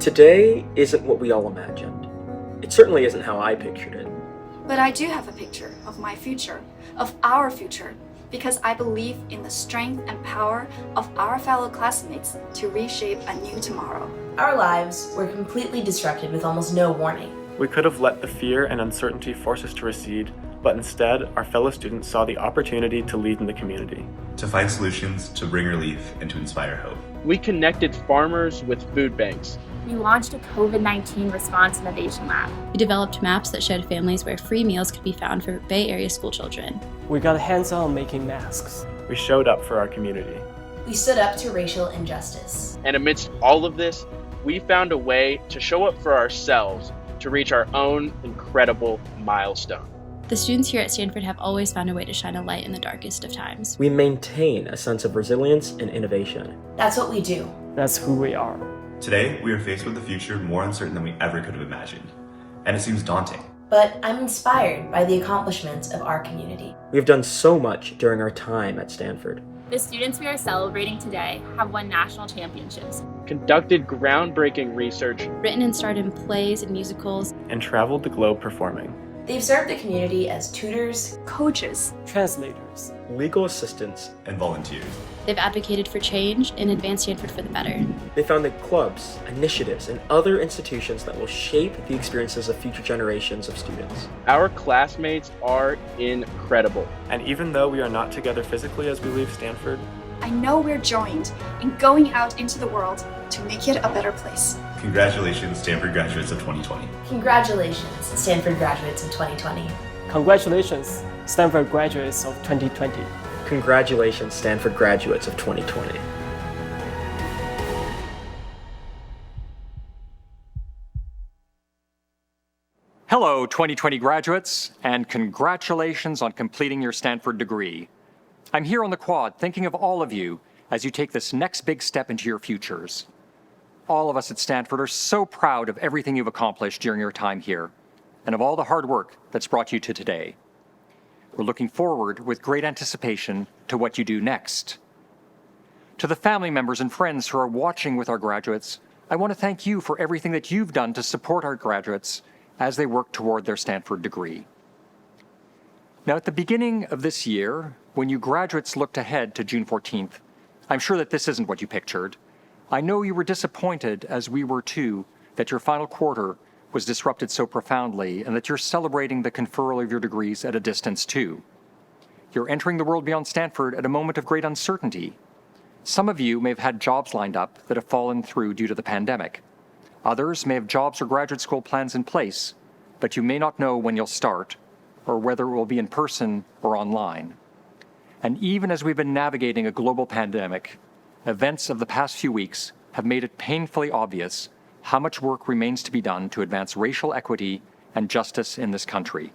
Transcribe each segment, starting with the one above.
Today isn't what we all imagined. It certainly isn't how I pictured it. But I do have a picture of my future, of our future, because I believe in the strength and power of our fellow classmates to reshape a new tomorrow. Our lives were completely disrupted with almost no warning. We could have let the fear and uncertainty force us to recede, but instead, our fellow students saw the opportunity to lead in the community. To find solutions, to bring relief, and to inspire hope. We connected farmers with food banks. We launched a COVID-19 response innovation lab. We developed maps that showed families where free meals could be found for Bay Area school children. We got hands-on making masks. We showed up for our community. We stood up to racial injustice. And amidst all of this, we found a way to show up for ourselves to reach our own incredible milestone. The students here at Stanford have always found a way to shine a light in the darkest of times. We maintain a sense of resilience and innovation. That's what we do. That's who we are. Today, we are faced with a future more uncertain than we ever could have imagined. And it seems daunting. But I'm inspired by the accomplishments of our community. We have done so much during our time at Stanford. The students we are celebrating today have won national championships, Conducted groundbreaking research, Written and starred in plays and musicals, And traveled the globe performing. They've served the community as tutors, Coaches, Translators. Legal assistants, And volunteers. they've advocated for change and advanced Stanford for the better. they founded clubs, initiatives, and other institutions that will shape the experiences of future generations of students. our classmates are incredible. And even though we are not together physically as we leave Stanford, I know we're joined in going out into the world to make it a better place. Congratulations, Stanford graduates of 2020. Congratulations, Stanford graduates of 2020. Congratulations, Stanford graduates of 2020. Congratulations, Stanford graduates of 2020. Hello, 2020 graduates, and congratulations on completing your Stanford degree. I'm here on the quad thinking of all of you as you take this next big step into your futures. All of us at Stanford are so proud of everything you've accomplished during your time here, and of all the hard work that's brought you to today. We're looking forward with great anticipation to what you do next. To the family members and friends who are watching with our graduates, I want to thank you for everything that you've done to support our graduates as they work toward their Stanford degree. Now, at the beginning of this year, when you graduates looked ahead to June 14th, I'm sure that this isn't what you pictured. I know you were disappointed, as we were too, that your final quarter was disrupted so profoundly and that you're celebrating the conferral of your degrees at a distance too. You're entering the world beyond Stanford at a moment of great uncertainty. Some of you may have had jobs lined up that have fallen through due to the pandemic. Others may have jobs or graduate school plans in place, but you may not know when you'll start or whether it will be in person or online. And even as we've been navigating a global pandemic, events of the past few weeks have made it painfully obvious how much work remains to be done to advance racial equity and justice in this country.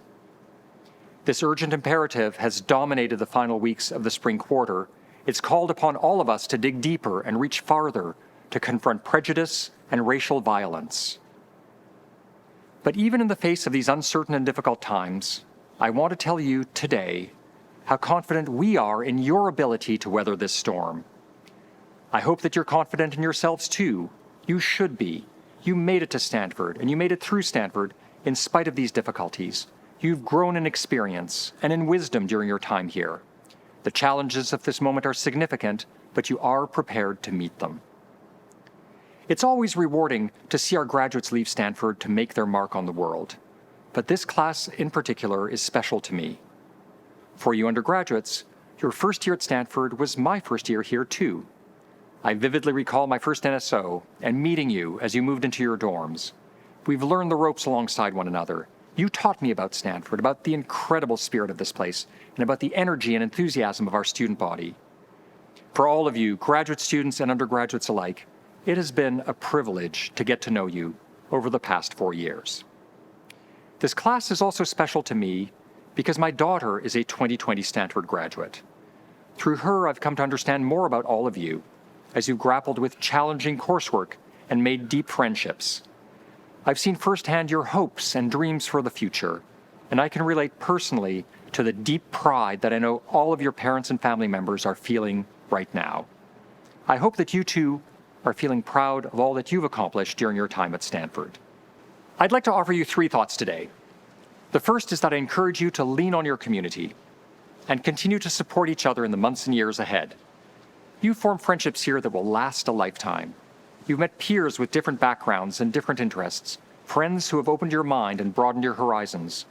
This urgent imperative has dominated the final weeks of the spring quarter. It's called upon all of us to dig deeper and reach farther to confront prejudice and racial violence. But even in the face of these uncertain and difficult times, I want to tell you today how confident we are in your ability to weather this storm. I hope that you're confident in yourselves too. You should be. You made it to Stanford, and you made it through Stanford in spite of these difficulties. You've grown in experience and in wisdom during your time here. The challenges of this moment are significant, but you are prepared to meet them. It's always rewarding to see our graduates leave Stanford to make their mark on the world. But this class in particular is special to me. For you undergraduates, your first year at Stanford was my first year here too. I vividly recall my first NSO and meeting you as you moved into your dorms. We've learned the ropes alongside one another. You taught me about Stanford, about the incredible spirit of this place, and about the energy and enthusiasm of our student body. For all of you, graduate students and undergraduates alike, it has been a privilege to get to know you over the past 4 years. This class is also special to me because my daughter is a 2020 Stanford graduate. Through her, I've come to understand more about all of you as you've grappled with challenging coursework and made deep friendships. I've seen firsthand your hopes and dreams for the future, and I can relate personally to the deep pride that I know all of your parents and family members are feeling right now. I hope that you too are feeling proud of all that you've accomplished during your time at Stanford. I'd like to offer you 3 thoughts today. The first is that I encourage you to lean on your community and continue to support each other in the months and years ahead. You form friendships here that will last a lifetime. You've met peers with different backgrounds and different interests, friends who have opened your mind and broadened your horizons.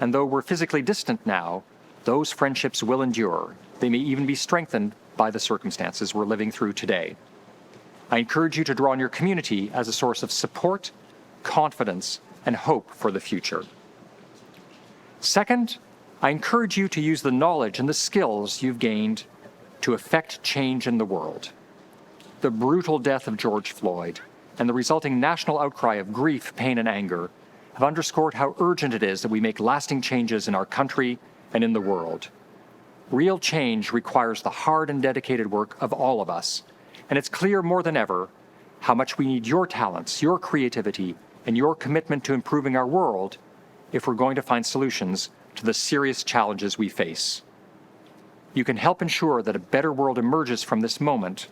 And though we're physically distant now, those friendships will endure. They may even be strengthened by the circumstances we're living through today. I encourage you to draw on your community as a source of support, confidence, and hope for the future. Second, I encourage you to use the knowledge and the skills you've gained to effect change in the world. The brutal death of George Floyd and the resulting national outcry of grief, pain, and anger have underscored how urgent it is that we make lasting changes in our country and in the world. Real change requires the hard and dedicated work of all of us, and it's clear more than ever how much we need your talents, your creativity, and your commitment to improving our world if we're going to find solutions to the serious challenges we face. You can help ensure that a better world emerges from this moment.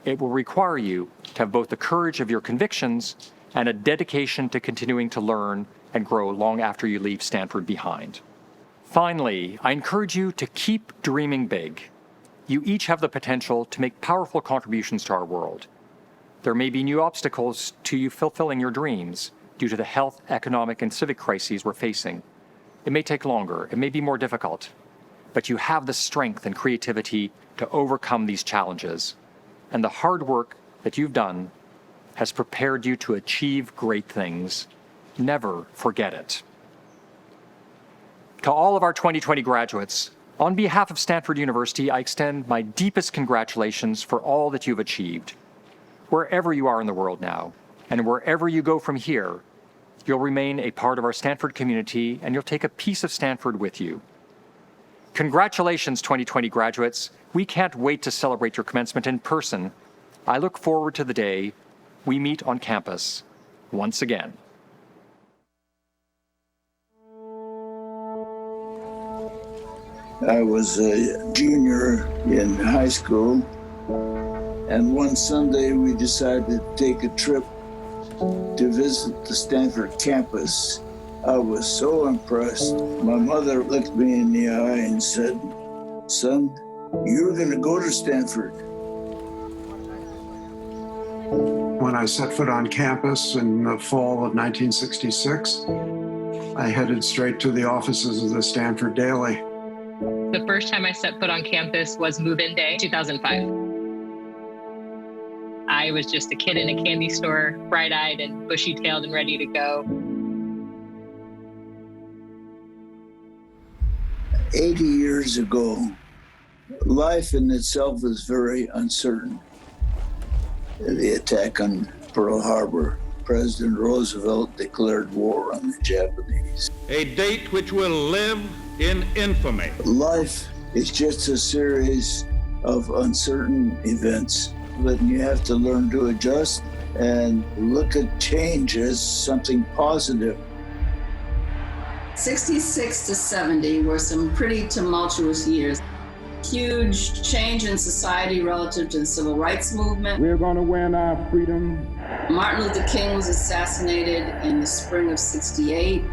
It will require you to have both the courage of your convictions and a dedication to continuing to learn and grow long after you leave Stanford behind. Finally, I encourage you to keep dreaming big. You each have the potential to make powerful contributions to our world. There may be new obstacles to you fulfilling your dreams due to the health, economic, and civic crises we're facing. It may take longer, it may be more difficult, but you have the strength and creativity to overcome these challenges. And the hard work that you've done has prepared you to achieve great things. Never forget it. To all of our 2020 graduates, on behalf of Stanford University, I extend my deepest congratulations for all that you've achieved. Wherever you are in the world now, and wherever you go from here, you'll remain a part of our Stanford community, and you'll take a piece of Stanford with you. Congratulations, 2020 graduates. We can't wait to celebrate your commencement in person. I look forward to the day we meet on campus once again. I was a junior in high school, and one Sunday we decided to take a trip to visit the Stanford campus. I was so impressed. My mother looked me in the eye and said, "Son, you're going to go to Stanford." When I set foot on campus in the fall of 1966, I headed straight to the offices of the Stanford Daily. The first time I set foot on campus was move-in day, 2005. I was just a kid in a candy store, bright-eyed and bushy-tailed and ready to go. 80 years ago, life in itself was very uncertain. The attack on Pearl Harbor, President Roosevelt declared war on the Japanese. A date which will live in infamy. Life is just a series of uncertain events, but you have to learn to adjust and look at change as something positive. 66 to 70 were some pretty tumultuous years. Huge change in society relative to the civil rights movement. We're going to win our freedom. Martin Luther King was assassinated in the spring of '68.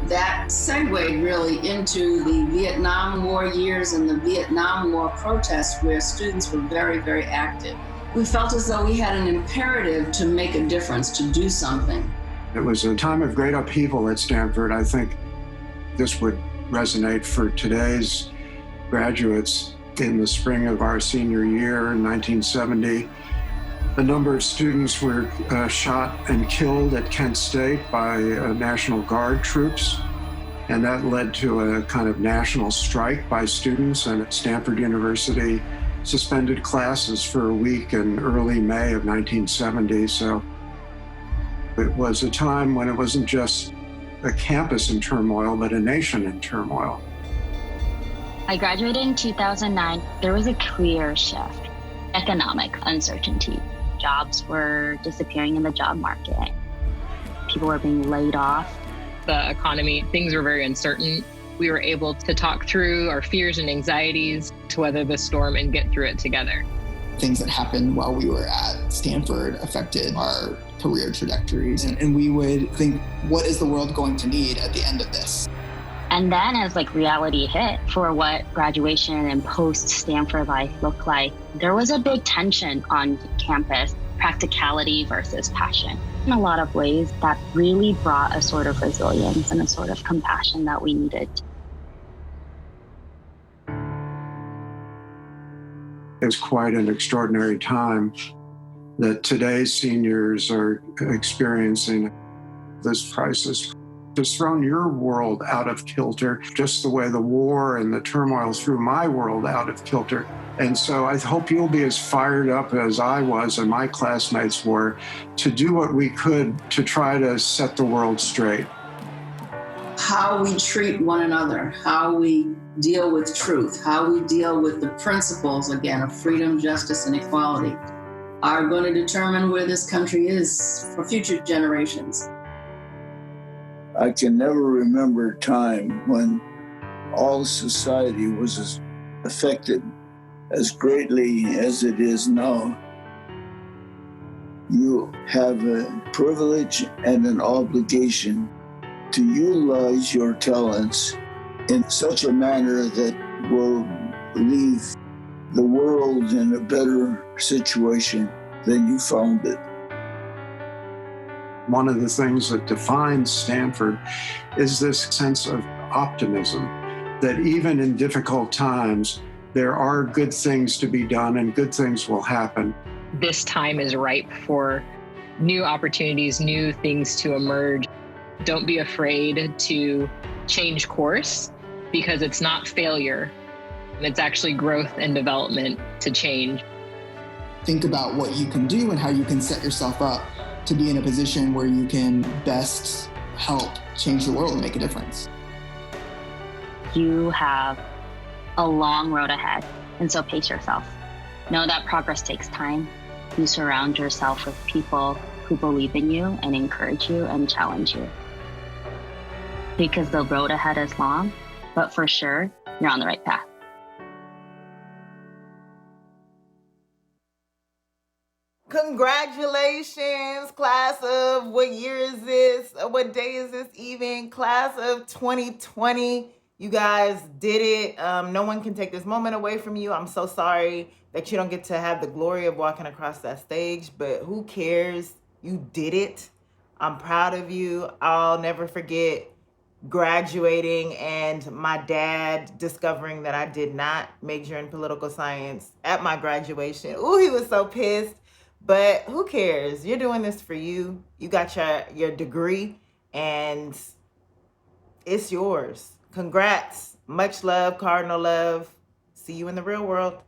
That segued really into the Vietnam War years and the Vietnam War protests, where students were very, very active. We felt as though we had an imperative to make a difference, to do something. It was a time of great upheaval at Stanford. I think this would resonate for today's graduates. In the spring of our senior year in 1970, a number of students were shot and killed at Kent State by National Guard troops, and that led to a kind of national strike by students, and at Stanford University suspended classes for a week in early May of 1970. So it was a time when it wasn't just a campus in turmoil, but a nation in turmoil. I graduated in 2009. There was a clear shift. Economic uncertainty. Jobs were disappearing in the job market. People were being laid off. The economy, things were very uncertain. We were able to talk through our fears and anxieties to weather the storm and get through it together. things that happened while we were at Stanford affected our career trajectories. And we would think, what is the world going to need at the end of this? And then as reality hit for what graduation and post-Stanford life looked like, there was a big tension on campus, practicality versus passion. In a lot of ways, that really brought a sort of resilience and a sort of compassion that we needed. It's quite an extraordinary time that today's seniors are experiencing. This crisis has thrown your world out of kilter, just the way the war and the turmoil threw my world out of kilter. And so I hope you'll be as fired up as I was and my classmates were to do what we could to try to set the world straight. How we treat one another, how we deal with truth, how we deal with the principles, again, of freedom, justice, and equality, are going to determine where this country is for future generations. I can never remember a time when all society was as affected as greatly as it is now. You have a privilege and an obligation to utilize your talents in such a manner that will leave the world in a better situation than you found it. One of the things that defines Stanford is this sense of optimism, that even in difficult times, there are good things to be done and good things will happen. This time is ripe for new opportunities, new things to emerge. Don't be afraid to change course, because it's not failure. It's actually growth and development to change. Think about what you can do and how you can set yourself up to be in a position where you can best help change the world and make a difference. You have a long road ahead, and so pace yourself. Know that progress takes time. You surround yourself with people who believe in you and encourage you and challenge you. Because the road ahead is long, but for sure, you're on the right path. Congratulations, class of, what year is this? What day is this even? Class of 2020. You guys did it. No one can take this moment away from you. I'm so sorry that you don't get to have the glory of walking across that stage, but who cares? You did it. I'm proud of you. I'll never forget graduating and my dad discovering that I did not major in political science at my graduation. Ooh, he was so pissed. But who cares? You're doing this for you. You got your degree and it's yours. Congrats. Much love, Cardinal love. See you in the real world.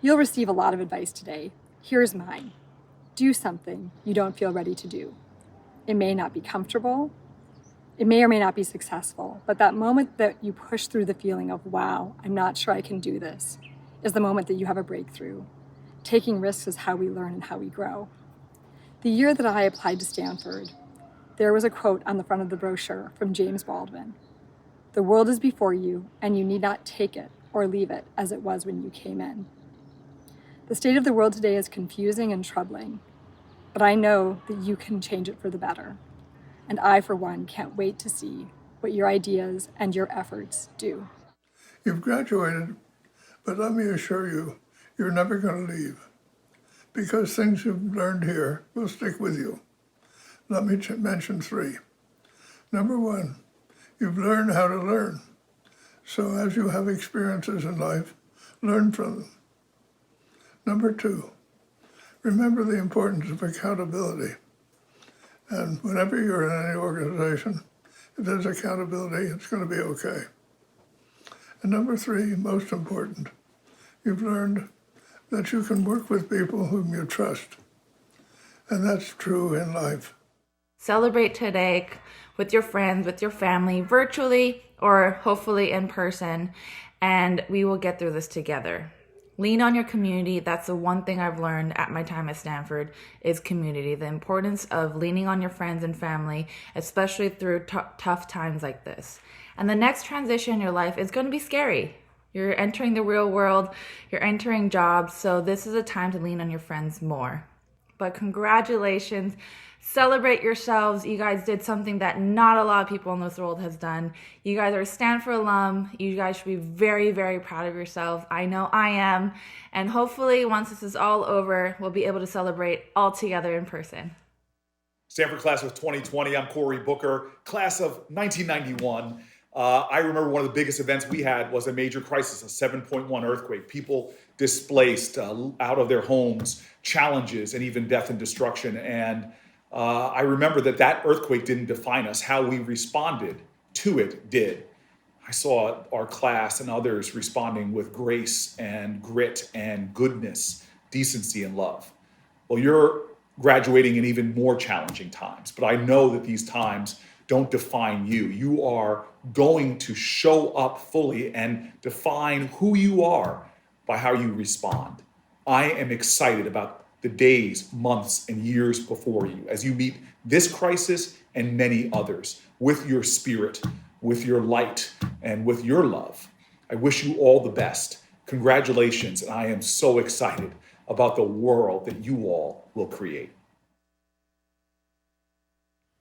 You'll receive a lot of advice today. Here's mine. Do something you don't feel ready to do. It may not be comfortable. It may or may not be successful, but that moment that you push through the feeling of, wow, I'm not sure I can do this, is the moment that you have a breakthrough. Taking risks is how we learn and how we grow. The year that I applied to Stanford, there was a quote on the front of the brochure from James Baldwin. The world is before you, and you need not take it or leave it as it was when you came in. The state of the world today is confusing and troubling, but I know that you can change it for the better. And I, for one, can't wait to see what your ideas and your efforts do. You've graduated, but let me assure you, you're never going to leave, because things you've learned here will stick with you. Let me mention 3. Number 1, you've learned how to learn. So as you have experiences in life, learn from them. Number 2, remember the importance of accountability. And whenever you're in any organization, if there's accountability, it's going to be okay. And number 3, most important, you've learned that you can work with people whom you trust. And that's true in life. Celebrate today with your friends, with your family, virtually or hopefully in person, and we will get through this together. Lean on your community. That's the one thing I've learned at my time at Stanford is community, the importance of leaning on your friends and family, especially through tough times like this. And the next transition in your life is going to be scary. You're entering the real world, you're entering jobs, so this is a time to lean on your friends more. But congratulations, celebrate yourselves. You guys did something that not a lot of people in this world has done. You guys are a Stanford alum. You guys should be very, very proud of yourselves. I know I am. And hopefully once this is all over, we'll be able to celebrate all together in person. Stanford class of 2020, I'm Corey Booker, class of 1991. I remember one of the biggest events we had was a major crisis, a 7.1 earthquake. People displaced out of their homes, challenges, and even death and destruction. And I remember that earthquake didn't define us. How we responded to it did. I saw our class and others responding with grace and grit and goodness, decency and love. Well, you're graduating in even more challenging times, but I know that these times don't define you. You are going to show up fully and define who you are by how you respond. I am excited about the days, months, and years before you as you meet this crisis and many others with your spirit, with your light, and with your love. I wish you all the best. Congratulations, and I am so excited about the world that you all will create.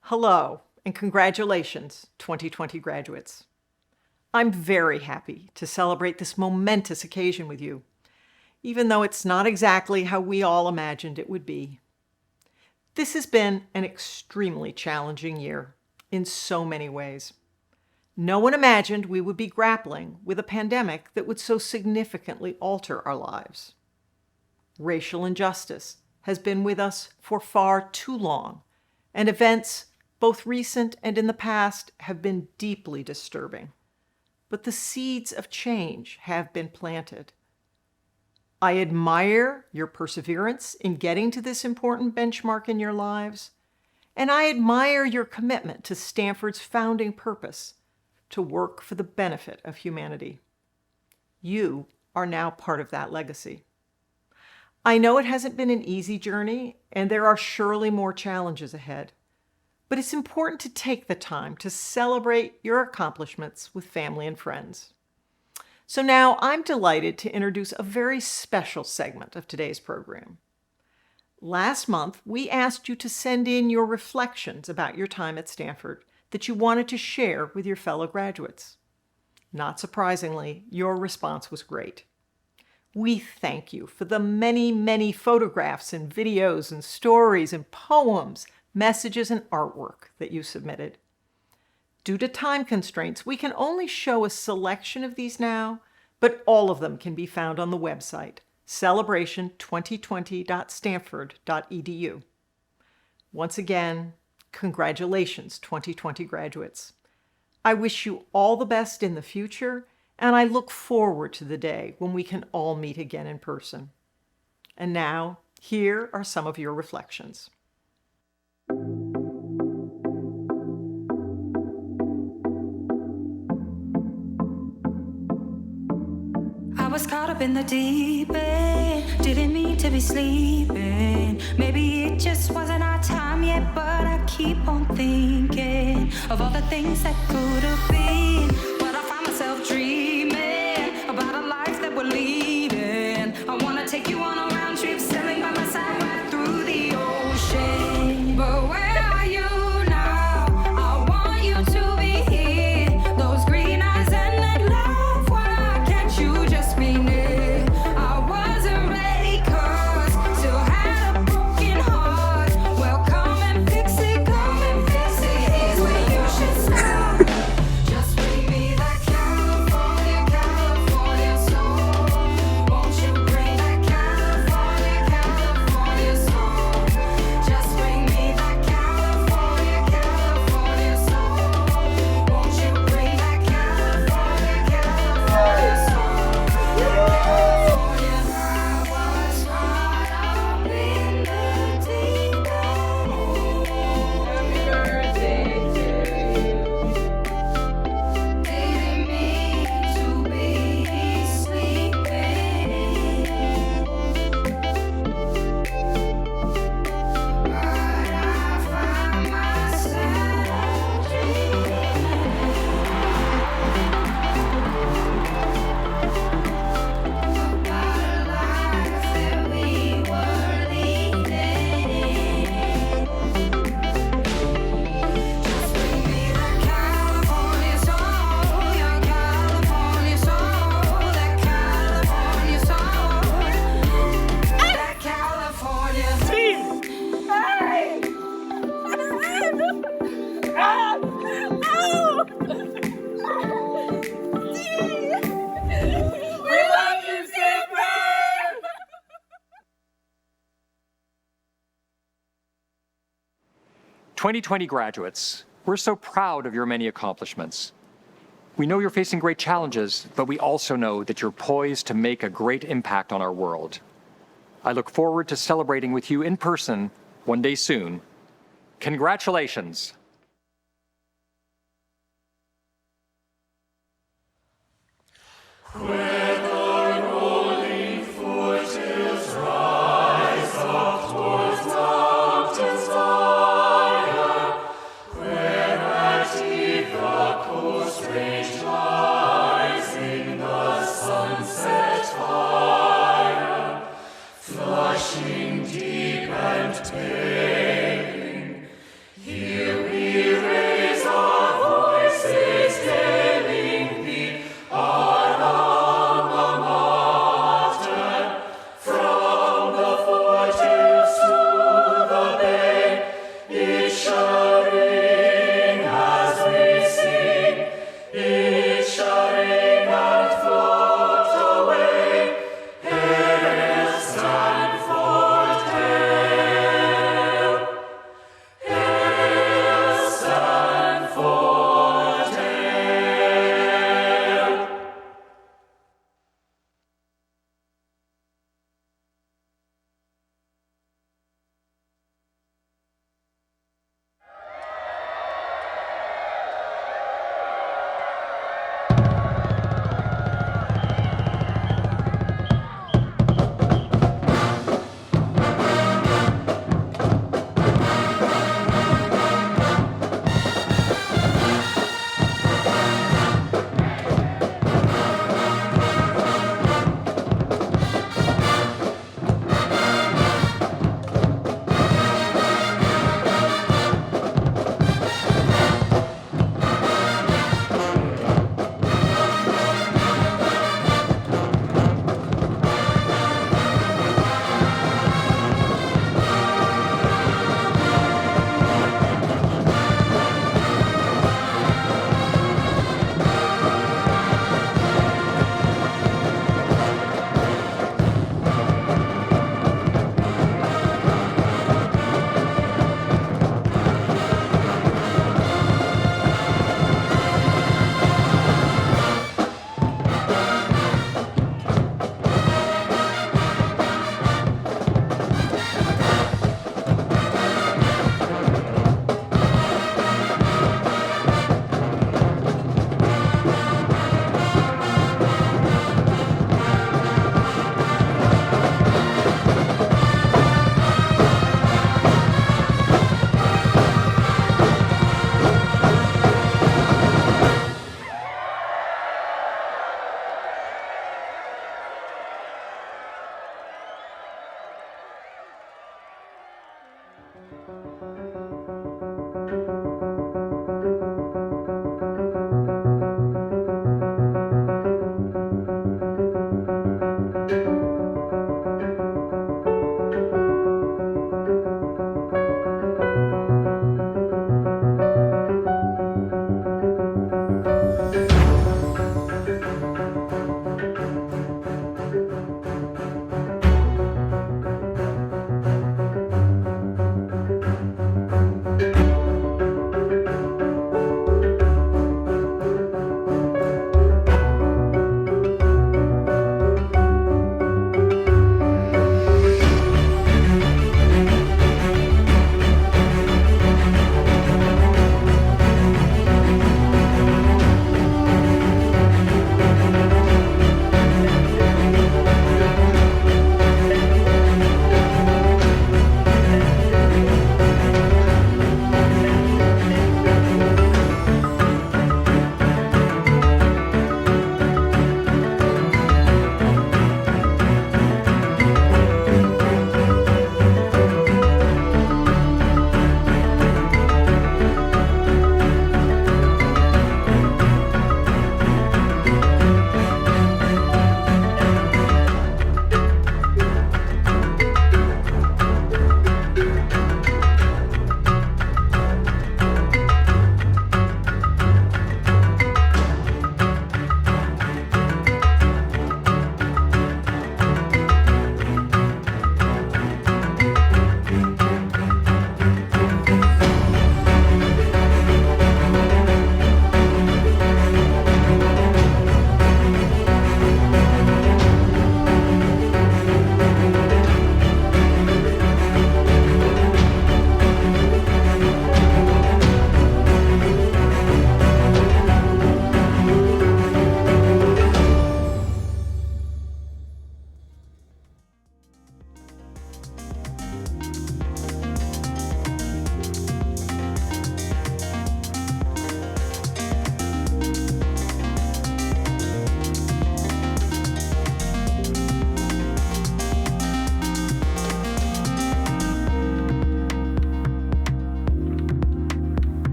Hello, and congratulations, 2020 graduates. I'm very happy to celebrate this momentous occasion with you, even though it's not exactly how we all imagined it would be. This has been an extremely challenging year in so many ways. No one imagined we would be grappling with a pandemic that would so significantly alter our lives. Racial injustice has been with us for far too long, and events, both recent and in the past, have been deeply disturbing. But the seeds of change have been planted. I admire your perseverance in getting to this important benchmark in your lives, and I admire your commitment to Stanford's founding purpose, to work for the benefit of humanity. You are now part of that legacy. I know it hasn't been an easy journey, and there are surely more challenges ahead. But it's important to take the time to celebrate your accomplishments with family and friends. So now I'm delighted to introduce a very special segment of today's program. Last month, we asked you to send in your reflections about your time at Stanford that you wanted to share with your fellow graduates. Not surprisingly, your response was great. We thank you for the many, many photographs and videos and stories and poems, messages, and artwork that you submitted. Due to time constraints, we can only show a selection of these now, but all of them can be found on the website, celebration2020.stanford.edu. Once again, congratulations, 2020 graduates. I wish you all the best in the future, and I look forward to the day when we can all meet again in person. And now, here are some of your reflections. I was caught up in the deep end, didn't mean to be sleeping. Maybe it just wasn't our time yet, but I keep on thinking of all the things that could have been. But I find myself dreaming about a life that we're leading. I wanna take you on a round trip, sailing by my side right through the ocean. But where are you now? I want you to be here. Those green eyes and that love, why can't you just be near? I wasn't ready 'cause still had a broken heart. Well, come and fix it, come and fix it. Here's where you should start. 2020 graduates, we're so proud of your many accomplishments. We know you're facing great challenges, but we also know that you're poised to make a great impact on our world. I look forward to celebrating with you in person one day soon. Congratulations. Our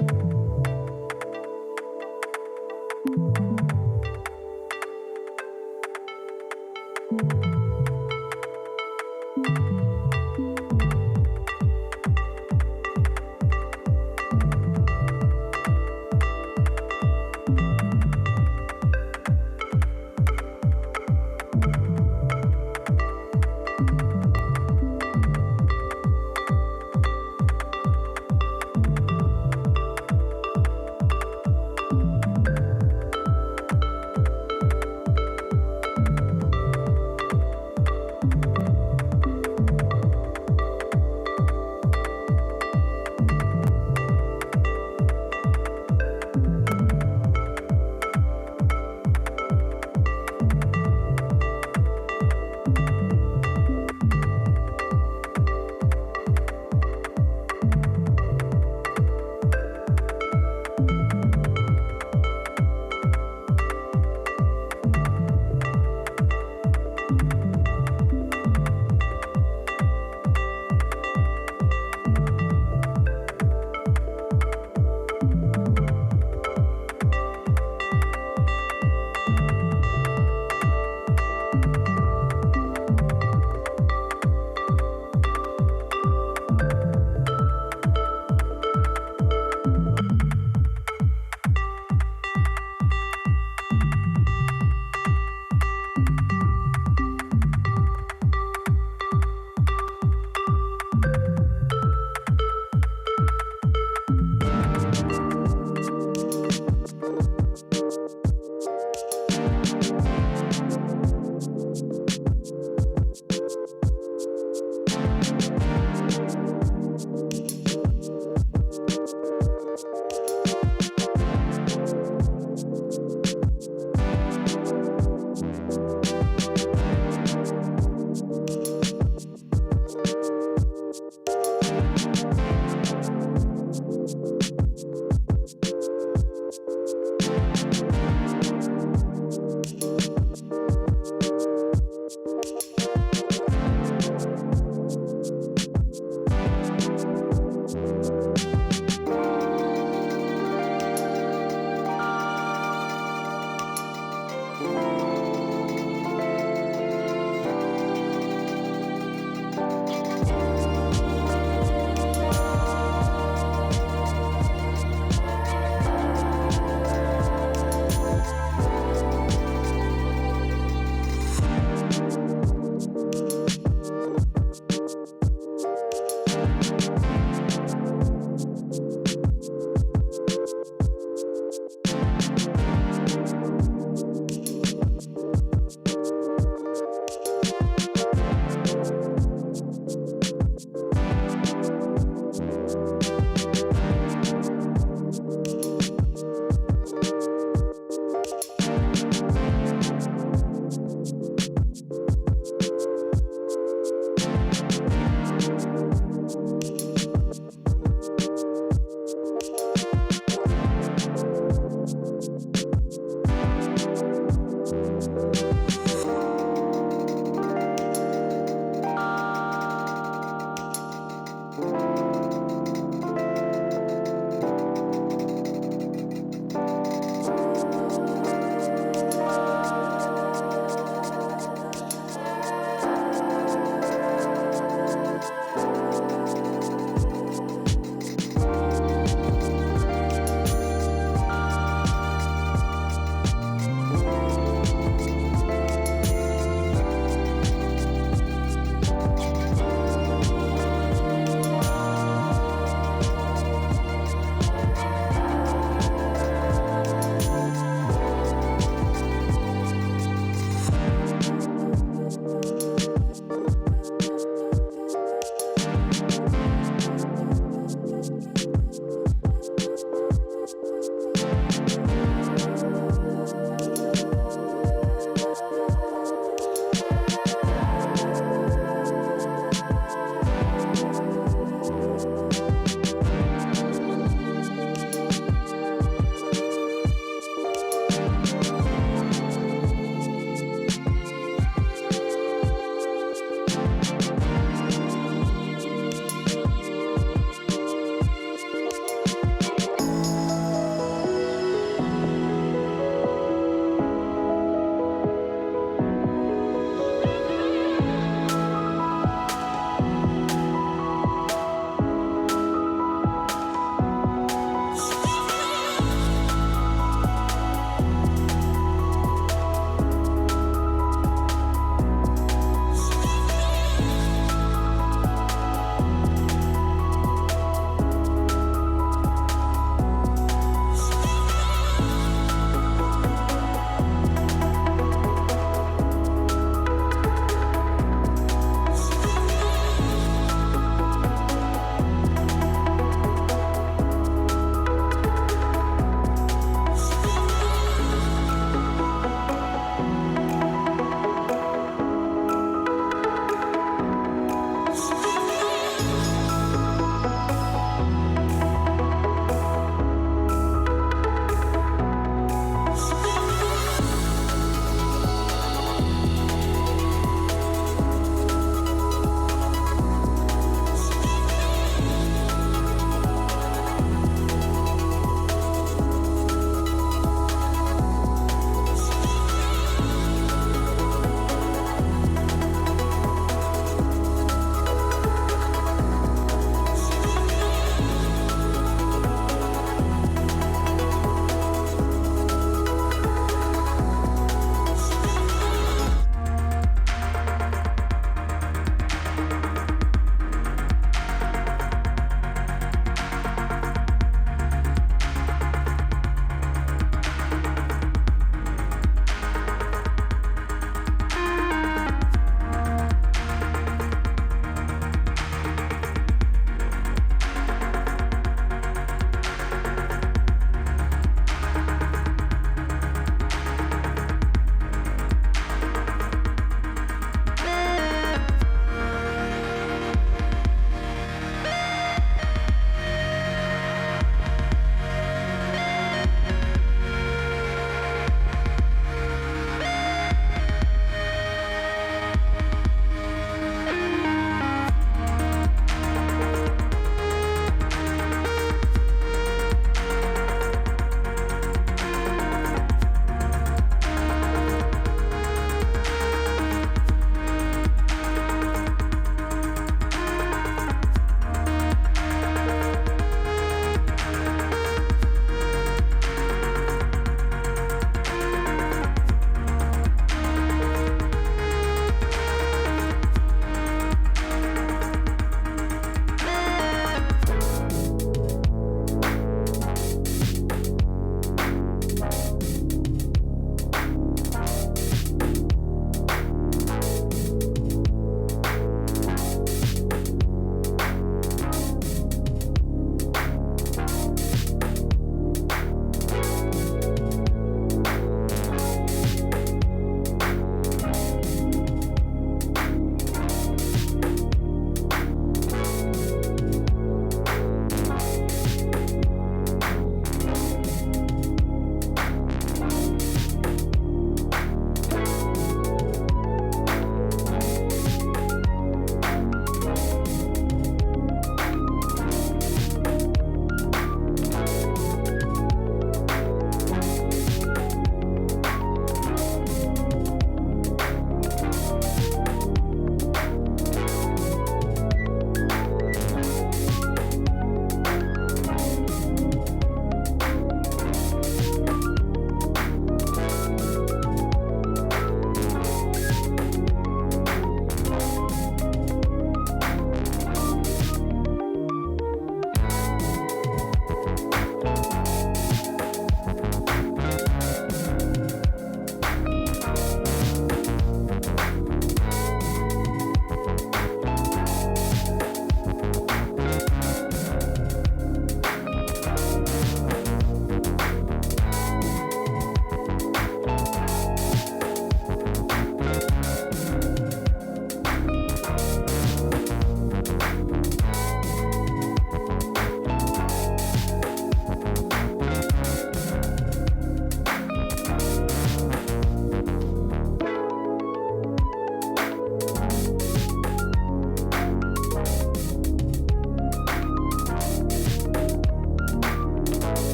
you.